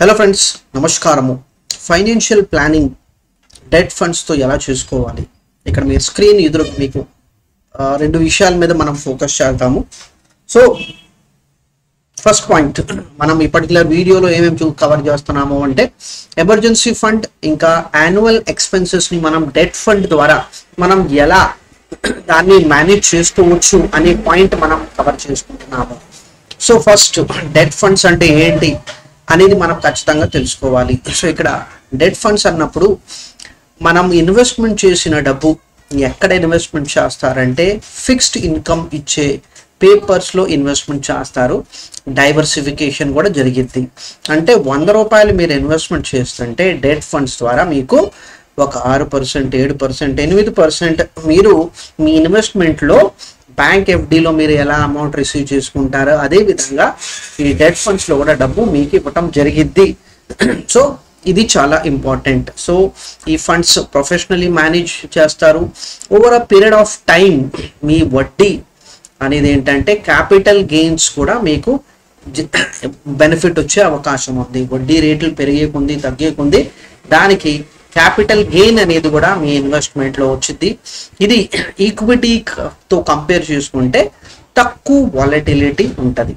Hello friends, నమస్కారము. Financial planning debt ఫండ్స్తో ఎలా చేసుకోవాలి, ఇక్కడ మీరు స్క్రీన్ ఎదురు మీకు రెండు విషయాల మీద మనం ఫోకస్ చేద్దాము. సో ఫస్ట్ పాయింట్, మనం ఈ పర్టికులర్ వీడియోలో ఏమేమి కవర్ చేస్తున్నాము అంటే ఎమర్జెన్సీ ఫండ్ ఇంకా యాన్యువల్ ఎక్స్పెన్సెస్ని మనం డెట్ ఫండ్ ద్వారా మనం ఎలా దాన్ని మేనేజ్ చేసుకోవచ్చు అనే పాయింట్ మనం కవర్ చేసుకుంటున్నాము. సో ఫస్ట్, డెట్ ఫండ్స్ అంటే ఏంటి అనేది మనం ఖచ్చితంగా తెలుసుకోవాలి. సో ఇక్కడ డెట్ ఫండ్స్ అన్నప్పుడు మనం ఇన్వెస్ట్మెంట్ చేసిన డబ్బు ఎక్కడ ఇన్వెస్ట్మెంట్ చేస్తారంటే ఫిక్స్డ్ ఇన్కమ్ ఇచ్చే పేపర్స్లో ఇన్వెస్ట్మెంట్ చేస్తారు. డైవర్సిఫికేషన్ కూడా జరిగింది. అంటే 100 రూపాయలు మీరు ఇన్వెస్ట్మెంట్ చేస్తుంటే డెట్ ఫండ్స్ ద్వారా మీకు ఒక 6%, 7%, 8% మీరు మీ ఇన్వెస్ట్మెంట్లో బ్యాంక్ ఎఫ్డీలో మీరు ఎలా అమౌంట్ రిసీవ్ చేసుకుంటారో అదే విధంగా ఈ డెట్ ఫండ్స్లో కూడా డబ్బు మీకు ఇవ్వటం జరిగిద్ది. సో ఇది చాలా ఇంపార్టెంట్. సో ఈ ఫండ్స్ ప్రొఫెషనల్లీ మేనేజ్ చేస్తారు. Over a period of time మీ వడ్డీ అనేది ఏంటంటే క్యాపిటల్ గెయిన్స్ కూడా మీకు బెనిఫిట్ వచ్చే అవకాశం ఉంది. వడ్డీ రేట్లు పెరిగే కొంది తగ్గే కొంది దానికి క్యాపిటల్ గెయిన్ అనేది కూడా మీ ఇన్వెస్ట్మెంట్లో వచ్చింది. ఇది ఈక్విటీతో కంపేర్ చేసుకుంటే తక్కువ వాలటిలిటీ ఉంటుంది.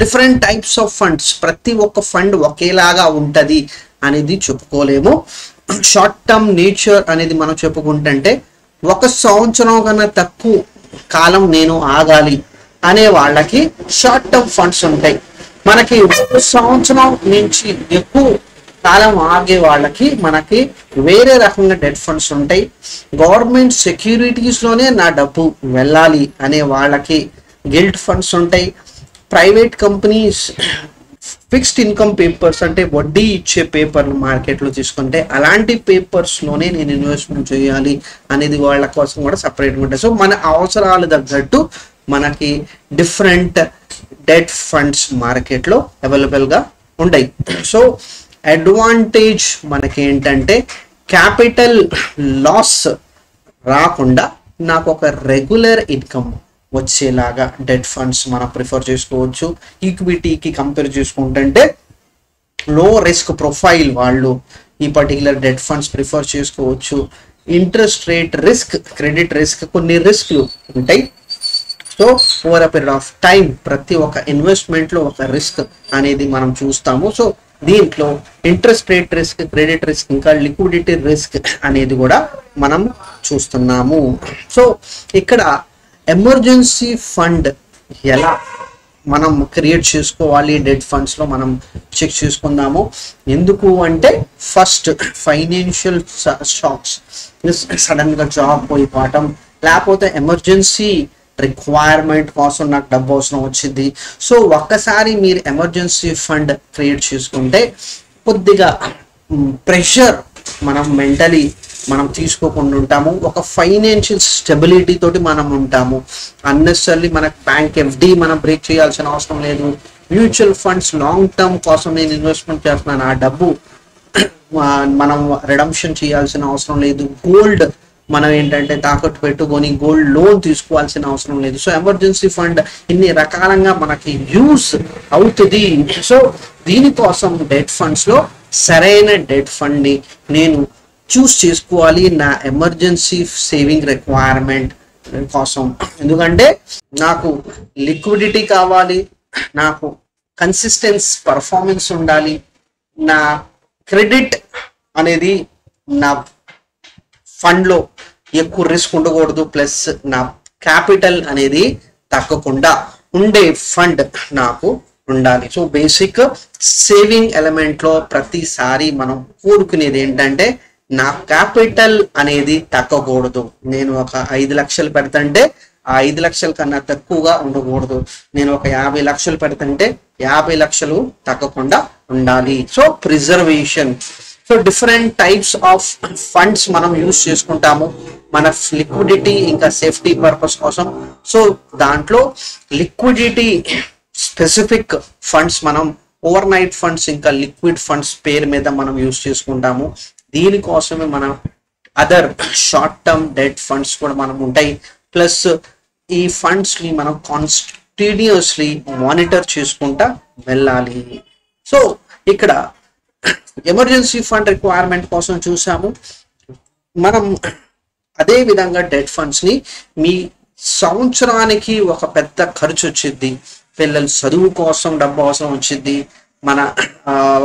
డిఫరెంట్ టైప్స్ ఆఫ్ ఫండ్స్, ప్రతి ఒక్క ఫండ్ ఒకేలాగా ఉంటుంది అనేది చెప్పుకోలేము. షార్ట్ టర్మ్ నేచర్ అనేది మనం చెప్పుకుంటుంటే 1 సంవత్సరం కన్నా తక్కువ కాలం నేను ఆగాలి అనే వాళ్ళకి షార్ట్ టర్మ్ ఫండ్స్ ఉంటాయి. మనకి 1 సంవత్సరం నుంచి ఎక్కువ కాలం ఆగే వాళ్ళకి మనకి వేరే రకంగా డెట్ ఫండ్స్ ఉంటాయి. గవర్నమెంట్ సెక్యూరిటీస్లోనే నా డబ్బు వెళ్ళాలి అనే వాళ్ళకి గిల్ట్ ఫండ్స్ ఉంటాయి. Private companies fixed income papers అంటే వడ్డీ ఇచ్చే పేపర్లు మార్కెట్లో తీసుకుంటే అలాంటి పేపర్స్లోనే నేను ఇన్వెస్ట్మెంట్ చేయాలి అనేది వాళ్ళ కోసం కూడా సపరేట్గా ఉంటాయి. సో మన అవసరాలు తగ్గట్టు మనకి డిఫరెంట్ డెట్ ఫండ్స్ మార్కెట్లో అవైలబుల్గా ఉంటాయి. సో అడ్వాంటేజ్ మనకి ఏంటంటే క్యాపిటల్ లాస్ రాకుండా నాకు ఒక రెగ్యులర్ ఇన్కమ్ వచ్చేలాగా డెట్ ఫండ్స్ మనం ప్రిఫర్ చేసుకోవచ్చు. ఈక్విటీకి కంపేర్ చేసుకుంటుంటే లో రిస్క్ ప్రొఫైల్ వాళ్ళు ఈ పర్టికులర్ డెట్ ఫండ్స్ ప్రిఫర్ చేసుకోవచ్చు. Interest rate risk, credit risk, కొన్ని రిస్క్లు ఉంటాయి. So over a period of time ప్రతి ఒక్క ఇన్వెస్ట్మెంట్లో ఒక రిస్క్ అనేది మనం చూస్తాము. సో దీంట్లో interest rate risk, credit risk, ఇంకా లిక్విడిటీ రిస్క్ అనేది కూడా మనం చూస్తున్నాము. సో ఇక్కడ ఎమర్జెన్సీ ఫండ్ ఎలా మనం క్రియేట్ చేసుకోవాలి డెట్ ఫండ్స్లో మనం చెక్ చేసుకుందాము. ఎందుకు అంటే ఫస్ట్, ఫైనాన్షియల్ షాక్స్, సడన్గా జాబ్ పోయిపోవటం, లేకపోతే ఎమర్జెన్సీ రిక్వైర్మెంట్ కోసం నాకు డబ్బు అవసరం వచ్చింది. సో ఒక్కసారి మీరు ఎమర్జెన్సీ ఫండ్ క్రియేట్ చేసుకుంటే కొద్దిగా ప్రెషర్ మనం మెంటలీ మనం తీసుకోకుండా ఉంటాము. ఒక ఫైనాన్షియల్ స్టెబిలిటీ తోటి మనం ఉంటాము. అన్నెసరీ మనకు బ్యాంక్ ఎఫ్డి మనం బ్రేక్ చేయాల్సిన అవసరం లేదు. మ్యూచువల్ ఫండ్స్ లాంగ్ టర్మ్ కోసం నేను ఇన్వెస్ట్మెంట్ చేస్తున్నాను, ఆ డబ్బు మనం రిడమ్షన్ చేయాల్సిన అవసరం లేదు. గోల్డ్ మనం ఏంటంటే తాకట్టు పెట్టుకొని గోల్డ్ లోన్ తీసుకోవాల్సిన అవసరం లేదు. సో ఎమర్జెన్సీ ఫండ్ ఇన్ని రకాలంగా మనకి యూస్ అవుతుంది. సో దీనికోసం డెట్ ఫండ్స్లో సరైన డెట్ ఫండ్ని నేను చూస్ చేసుకోవాలి నా ఎమర్జెన్సీ సేవింగ్ రిక్వైర్మెంట్ కోసం. ఎందుకంటే నాకు లిక్విడిటీ కావాలి, నాకు కన్సిస్టెన్స్ పర్ఫార్మెన్స్ ఉండాలి, నా క్రెడిట్ అనేది నా ఫండ్లో ఎక్కువ రిస్క్ ఉండకూడదు, ప్లస్ నా క్యాపిటల్ అనేది తగ్గకుండా ఉండే ఫండ్ నాకు ఉండాలి. సో బేసిక్ సేవింగ్ ఎలిమెంట్లో ప్రతిసారి మనం కోరుకునేది ఏంటంటే నా క్యాపిటల్ అనేది తగ్గకూడదు. నేను ఒక 5 లక్షలు పెడతంటే ఆ 5 లక్షల కన్నా తక్కువగా ఉండకూడదు. నేను ఒక 50 లక్షలు పెడతంటే 50 లక్షలు తగ్గకుండా ఉండాలి. So preservation. So different types of funds మనం యూజ్ చేసుకుంటాము మన లిక్విడిటీ ఇంకా సేఫ్టీ పర్పస్ కోసం. సో దాంట్లో లిక్విడిటీ స్పెసిఫిక్ ఫండ్స్ మనం ఓవర్ నైట్ ఫండ్స్ ఇంకా లిక్విడ్ ఫండ్స్ పేరు మీద మనం యూజ్ చేసుకుంటాము. దీనికోసమే మనం other short term debt funds కూడా మనం ఉంటాయి. ప్లస్ ఈ ఫండ్స్ని మనం కాన్స్టిట్యూస్లీ మానిటర్ చేసుకుంటా వెళ్ళాలి. సో ఇక్కడ ఎమర్జెన్సీ ఫండ్ రిక్వైర్మెంట్ కోసం చూసాము. మనం అదే విధంగా డెట్ ఫండ్స్ ని మీ సంవత్సరానికి ఒక పెద్ద ఖర్చు వచ్చింది, పిల్లల చదువు కోసం డబ్బు అవసరం వచ్చింది, మన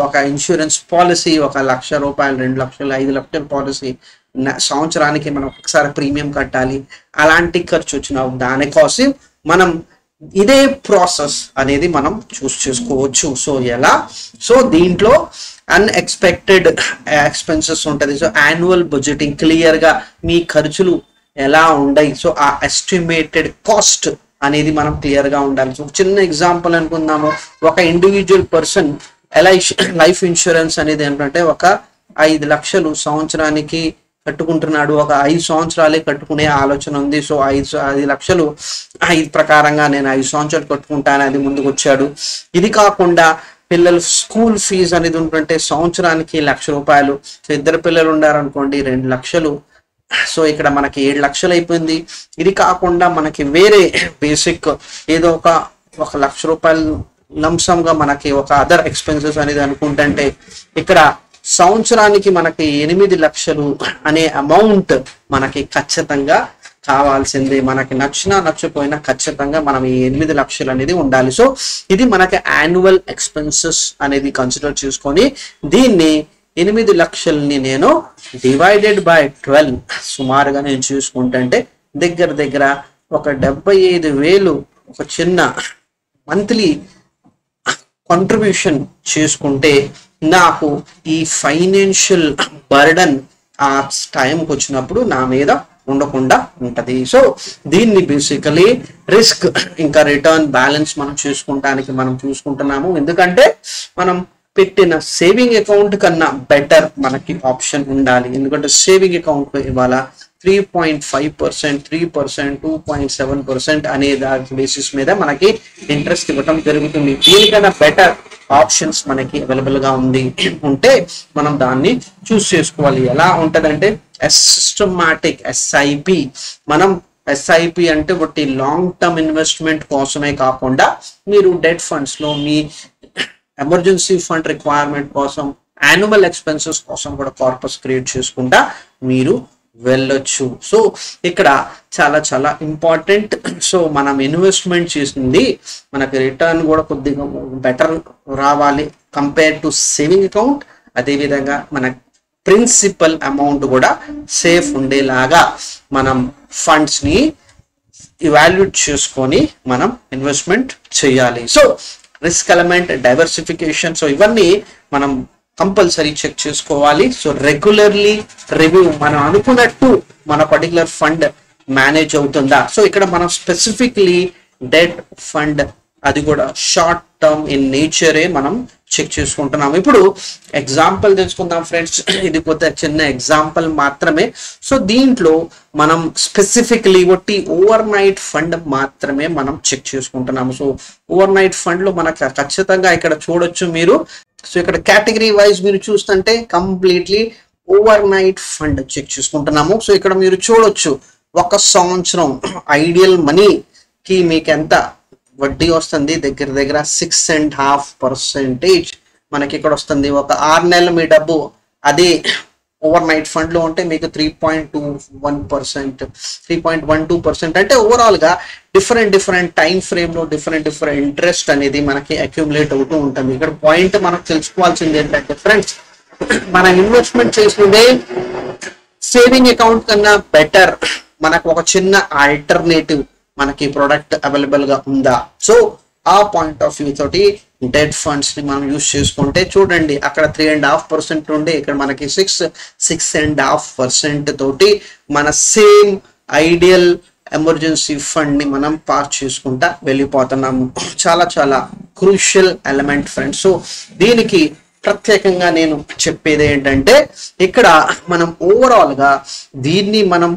ఒక ఇన్సూరెన్స్ పాలసీ ఒక ₹1,00,000, ₹2,00,000, ₹5,00,000 పాలసీ సంవత్సరానికి మనం ఒకసారి ప్రీమియం కట్టాలి, అలాంటి ఖర్చు వచ్చిన దానికోసం మనం ఇదే ప్రాసెస్ అనేది మనం చూస్ చేసుకోవచ్చు. సో ఎలా? సో దీంట్లో అన్ఎక్స్పెక్టెడ్ ఎక్స్పెన్సెస్ ఉంటుంది. సో యాన్యువల్ బడ్జెటింగ్ క్లియర్ గా మీ ఖర్చులు ఎలా ఉన్నాయి, సో ఆ ఎస్టిమేటెడ్ కాస్ట్ అనేది మనం క్లియర్ గా ఉండాలి. సో చిన్న ఎగ్జాంపుల్ అనుకుందాము, ఒక ఇండివిజువల్ పర్సన్ లైఫ్ ఇన్సూరెన్స్ అనేది ఏంటంటే ఒక 5,00,000 సంవత్సరానికి కట్టుకుంటున్నాడు, ఒక 5 సంవత్సరాలే కట్టుకునే ఆలోచన ఉంది. సో 5,00,000 5 ప్రకారంగా నేను 5 సంవత్సరాలు కట్టుకుంటాను అది ముందుకు వచ్చాడు. ఇది కాకుండా పిల్లల స్కూల్ ఫీజు అనేది ఉంటుంటే సంవత్సరానికి ₹1,00,000. సో 2 పిల్లలు ఉన్నారనుకోండి 2,00,000. సో ఇక్కడ మనకి 7,00,000 అయిపోయింది. ఇది కాకుండా మనకి వేరే బేసిక్ ఏదో ఒక ₹1,00,000 లంసమ్ గా మనకి ఒక అదర్ ఎక్స్పెన్సెస్ అనేది అనుకుంటే ఇక్కడ సంవత్సరానికి మనకి 8,00,000 అనే అమౌంట్ మనకి ఖచ్చితంగా కావాల్సిందే. మనకి నచ్చినా నచ్చపోయినా ఖచ్చితంగా మనం ఈ 8,00,000 అనేది ఉండాలి. సో ఇది మనకి యాన్యువల్ ఎక్స్పెన్సెస్ అనేది కన్సిడర్ చేసుకొని దీన్ని 8,00,000ని నేను డివైడెడ్ బై 12 సుమారుగా నేను చూసుకుంటే దగ్గర ఒక 75,000 ఒక చిన్న మంత్లీ కాంట్రిబ్యూషన్ చేసుకుంటే నాకు ఈ ఫైనాన్షియల్ బర్డన్ ఆ టైంకి వచ్చినప్పుడు నా మీద ఉండకుండా ఉంటది. సో దీన్ని బేసికలీ రిస్క్ ఇంకా రిటర్న్ బ్యాలెన్స్ మనం చూసుకుంటున్నాము. ఎందుకంటే మనం పెట్టిన సేవింగ్ అకౌంట్ కన్నా బెటర్ మనకి ఆప్షన్ ఉండాలి. ఎందుకంటే సేవింగ్ అకౌంట్ ఇవాళ 3.5%, 3%, 2.7% అనే దాని బేసిస్ మీద మనకి ఇంట్రెస్ట్ ఇవ్వటం జరుగుతుంది. దీనికన్నా బెటర్ ఆప్షన్స్ మనకి అవైలబుల్ గా ఉంటే మనం దాన్ని చూస్ చేసుకోవాలి. ఎలా ఉంటదంటే సిస్టమాటిక్ ఎస్ఐపి. మనం ఎస్ఐపి అంటే ఒకటి లాంగ్ టర్మ్ ఇన్వెస్ట్మెంట్ కోసమే కాకుండా మీరు డెట్ ఫండ్స్ లో మీ ఎమర్జెన్సీ ఫండ్ రిక్వైర్మెంట్ కోసం యాన్యువల్ ఎక్స్పెన్సెస్ కోసం కూడా కార్పస్ క్రియేట్ చేసుకుంటా మీరు వెళ్ళొచ్చు. సో ఇక్కడ చాలా చాలా ఇంపార్టెంట్. సో మనం ఇన్వెస్ట్మెంట్ చేసింది మనకి రిటర్న్ కూడా కొద్దిగా బెటర్ రావాలి కంపేర్ టు సేవింగ్ అకౌంట్. అదేవిధంగా మన ప్రిన్సిపల్ అమౌంట్ కూడా సేఫ్ ఉండేలాగా మనం ఫండ్స్ ని ఇవాల్యుయేట్ చేసుకొని మనం ఇన్వెస్ట్మెంట్ చేయాలి. So risk element, diversification, so ఇవన్నీ మనం కంపల్సరీ చెక్ చేసుకోవాలి. సో రెగ్యులర్లీ రివ్యూ మనం అనుకున్నట్టు మన పర్టికులర్ ఫండ్ మేనేజ్ అవుతుందా. సో ఇక్కడ మనం స్పెసిఫిక్లీ డెట్ ఫండ్ అది కూడా షార్ట్ టర్మ్ ఇన్ నేచరే మనం చెక్ చేసుకుంటున్నాము. ఇప్పుడు ఎగ్జాంపుల్ తెలుసుకుందాం ఫ్రెండ్స్. ఇది కొద్దిగా చిన్న ఎగ్జాంపుల్ మాత్రమే. సో దీంట్లో మనం స్పెసిఫిక్లీ ఒకటి ఓవర్ నైట్ ఫండ్ మాత్రమే మనం చెక్ చేసుకుంటున్నాము. సో ఓవర్ నైట్ ఫండ్ లో మనకు ఖచ్చితంగా ఇక్కడ చూడొచ్చు మీరు. సో ఇక్కడ కేటగిరీ వైజ్ మీరు చూస్తుంటే completely overnight fund check చేసుకుంటున్నాము. సో ఇక్కడ మీరు చూడొచ్చు ఒక సంవత్సరం ఐడియల్ మనీకి మీకు ఎంత వడ్డీ వస్తుంది, దగ్గర 6.5% మనకి ఇక్కడ వస్తుంది. ఒక 6 నెలలు మీ డబ్బు అదే ఓవర్ నైట్ ఫండ్ లో ఉంటే మీకు 3.21%, 3.12%. అంటే ఓవరాల్ గా డిఫరెంట్ టైం ఫ్రేమ్ లో డిఫరెంట్ ఇంట్రెస్ట్ అనేది మనకి అక్యుములేట్ అవుతూ ఉంటుంది. ఇక్కడ పాయింట్ మనం తెలుసుకోవాల్సింది ఏంటంటే ఫ్రెండ్స్, మనం ఇన్వెస్ట్మెంట్ చేసిందే సేవింగ్ అకౌంట్ కన్నా బెటర్ మనకు ఒక చిన్న ఆల్టర్నేటివ్ మనకి ప్రొడక్ట్ అవైలబుల్ గా ఉందా. సో ఆ పాయింట్ ఆఫ్ వ్యూ తోటి డెట్ ఫండ్స్ ని మనం యూజ్ చేసుకుంటే చూడండి అక్కడ 3.5% ఉండే ఇక్కడ మనకి 6.5% తోటి మన సేమ్ ఐడియల్ ఎమర్జెన్సీ ఫండ్ ని మనం పాస్ చేసుకుంటా వెళ్ళిపోతున్నాము. చాలా చాలా క్రూషియల్ ఎలిమెంట్ ఫ్రెండ్స్. సో దీనికి ప్రత్యేకంగా నేను చెప్పేది ఏంటంటే ఇక్కడ మనం ఓవరాల్ గా దీన్ని మనం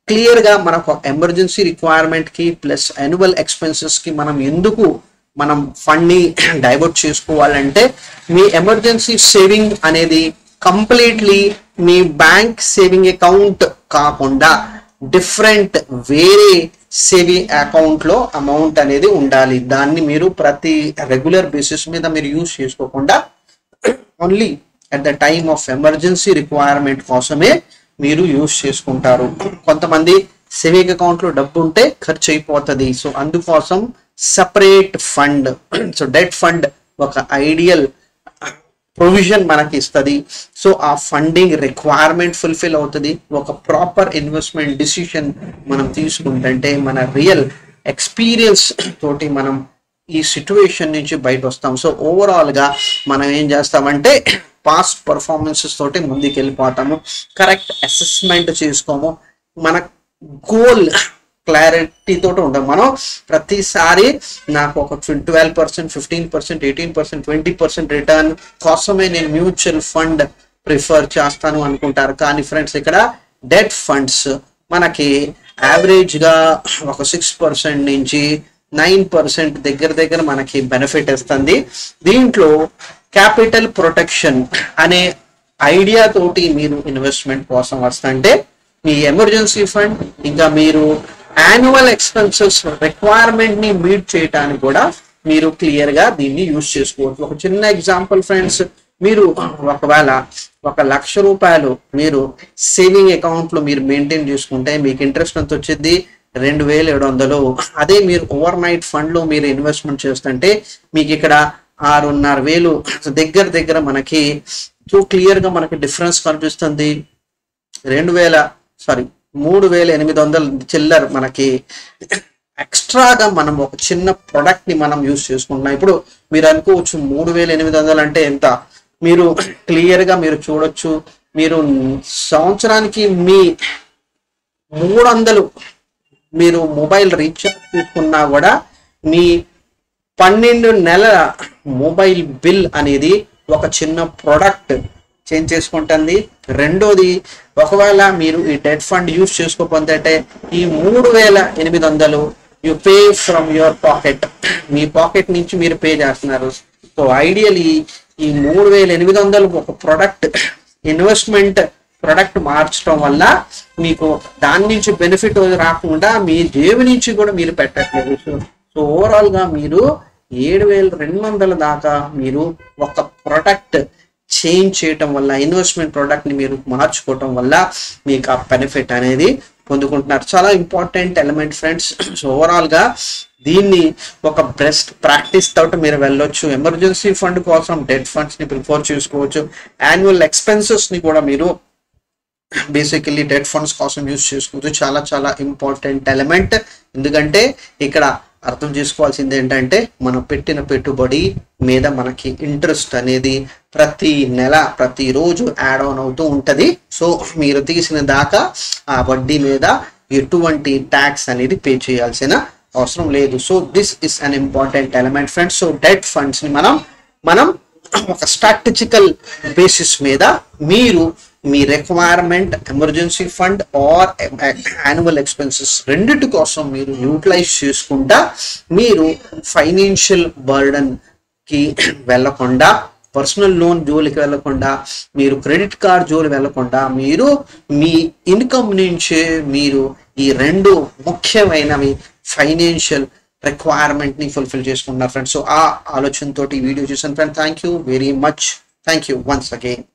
క్లియర్ గా మనకు ఎమర్జెన్సీ రిక్వైర్మెంట్ కి ప్లస్ యాన్యువల్ ఎక్స్పెన్సెస్ కి మనం ఫండ్ ని డైవర్ట్ చేసుకోవాలంటే మీ ఎమర్జెన్సీ సేవింగ్ అనేది కంప్లీట్లీ మీ బ్యాంక్ సేవింగ్ అకౌంట్ కాకుండా డిఫరెంట్ వేరే సేవింగ్ అకౌంట్లో అమౌంట్ అనేది ఉండాలి. దాన్ని మీరు ప్రతి రెగ్యులర్ బేసిస్ మీద మీరు యూజ్ చేసుకోకుండా only at the time of emergency requirement కోసమే మీరు యూజ్ చేసుకుంటారు. కొంతమంది సేవింగ్ అకౌంట్లో డబ్బు ఉంటే ఖర్చు అయిపోతుంది. సో అందుకోసం separate fund, so det fund ఒక ఐడియల్ ప్రొవిజన్ మనకి ఇస్తుంది. సో ఆ ఫండింగ్ రిక్వైర్మెంట్ ఫుల్ఫిల్ అవుతుంది. ఒక ప్రాపర్ ఇన్వెస్ట్మెంట్ డిసిషన్ మనం తీసుకుంటే మన రియల్ ఎక్స్పీరియన్స్ తోటి మనం ఈ సిచ్యువేషన్ నుంచి బయట వస్తాం. సో ఓవరాల్గా మనం ఏం చేస్తామంటే పాస్ట్ పర్ఫార్మెన్సెస్ తోటి ముందుకు వెళ్ళిపోతాము. కరెక్ట్ అసెస్మెంట్ చేసుకోము. మన గోల్ క్లారిటీ తోటి ఉంటాం. మనం ప్రతిసారి నాకు ఒక 12%, 15%, 18%, 20% రిటర్న్ కోసమే నేను మ్యూచువల్ ఫండ్ ప్రిఫర్ చేస్తాను అనుకుంటారు. కానీ ఫ్రెండ్స్ ఇక్కడ డెట్ ఫండ్స్ మనకి యావరేజ్గా ఒక 6% నుంచి 9% దగ్గర మనకి బెనిఫిట్ ఇస్తుంది. దీంట్లో క్యాపిటల్ ప్రొటెక్షన్ అనే ఐడియా తోటి మీరు ఇన్వెస్ట్మెంట్ కోసం వస్తుంటే మీ ఎమర్జెన్సీ ఫండ్ ఇంకా మీరు యాన్యువల్ ఎక్స్పెన్సెస్ రిక్వైర్మెంట్ ని మీట్ చేయడానికి కూడా మీరు క్లియర్ గా దీన్ని యూజ్ చేసుకోవచ్చు. ఒక చిన్న ఎగ్జాంపుల్ ఫ్రెండ్స్, మీరు ఒకవేళ 1,00,000 రూపాయలు మీరు సేవింగ్ అకౌంట్ లో మీరు మెయింటైన్ చేసుకుంటే మీకు ఇంట్రెస్ట్ ఎంత వచ్చేది? 2,700. అదే మీరు ఓవర్ నైట్ ఫండ్ లో మీరు ఇన్వెస్ట్మెంట్ చేస్తుంటే మీకు ఇక్కడ 6,500 దగ్గర మనకి క్లియర్ గా మనకి డిఫరెన్స్ కనిపిస్తుంది. 3,800 చిల్లర్ మనకి ఎక్స్ట్రాగా మనం ఒక చిన్న ప్రొడక్ట్ ని మనం యూజ్ చేసుకుంటున్నాం. ఇప్పుడు మీరు అనుకోవచ్చు 3,800 అంటే ఎంత? మీరు క్లియర్ గా మీరు చూడొచ్చు. మీరు సంవత్సరానికి మీ 300 మీరు మొబైల్ రీఛార్జ్ తీసుకున్నా కూడా మీ 12 నెలల మొబైల్ బిల్ అనేది ఒక చిన్న ప్రొడక్ట్ చేంజ్ చేసుకుంటుంది. రెండోది, ఒకవేళ మీరు ఈ డెట్ ఫండ్ యూజ్ చేసుకోకపోతే ఈ 3,800 you pay from your pocket, me pocket నుంచి మీరు పే చేస్తున్నారు. సో ఐడియలీ ఈ 3,800 ఒక ప్రొడక్ట్ ఇన్వెస్ట్మెంట్ ప్రొడక్ట్ మార్చడం వల్ల మీకు దాని నుంచి బెనిఫిట్ రాకుండా మీ జేబు నుంచి కూడా మీరు పెట్టట్లేదు. సో ఓవరాల్ గా మీరు 7,200 దాకా మీరు ఒక ప్రొడక్ట్ చేంజ్ చేయటం వల్ల, ఇన్వెస్ట్మెంట్ ప్రోడక్ట్ ని మీరు మార్చుకోవటం వల్ల మీకు ఆ బెనిఫిట్ అనేది పొందుకుంటున్నారు. చాలా important element friends. So overall గా దీన్ని ఒక బెస్ట్ ప్రాక్టీస్ తోటి మీరు వెళ్ళొచ్చు. ఎమర్జెన్సీ ఫండ్ కోసం డెట్ ఫండ్స్ ని ప్రిఫర్ చేసుకోవచ్చు. యాన్యువల్ ఎక్స్పెన్సెస్ ని కూడా మీరు బేసికల్లీ డెట్ ఫండ్స్ కోసం యూజ్ చేసుకోవచ్చు. చాలా ఇంపార్టెంట్ ఎలిమెంట్. ఎందుకంటే ఇక్కడ అర్థం చేసుకోవాల్సింది ఏంటంటే మనం పెట్టిన పెట్టుబడి మీద మనకి ఇంట్రెస్ట్ అనేది ప్రతి నెల ప్రతిరోజు యాడ్ ఆన్ అవుతూ ఉంటది. సో మీరు తీసిన దాకా ఆ వడ్డీ మీద ఎటువంటి ట్యాక్స్ అనేది పే చేయాల్సిన అవసరం లేదు. So this is an important element friends. So debt funds ని మనం ఒక స్ట్రాటజికల్ బేసిస్ మీద మీరు మీ requirement, emergency fund or annual expenses రెండిటి కోసం మీరు యూటిలైజ్ చేసుకుంటా మీరు ఫైనాన్షియల్ బర్డన్ కి వెళ్ళకుండా, పర్సనల్ లోన్ జోలికి వెళ్ళకుండా, మీరు క్రెడిట్ కార్డ్ జోలి వెళ్ళకుండా మీరు మీ ఇన్కమ్ నుంచే మీరు ఈ రెండు ముఖ్యమైనవి ఫైనాన్షియల్ రిక్వైర్మెంట్ ని ఫుల్ఫిల్ చేసుకుంటున్నారు ఫ్రెండ్స్. సో ఆ ఆలోచనతోటి వీడియో చూసాను friend. Thank you very much. Thank you once again.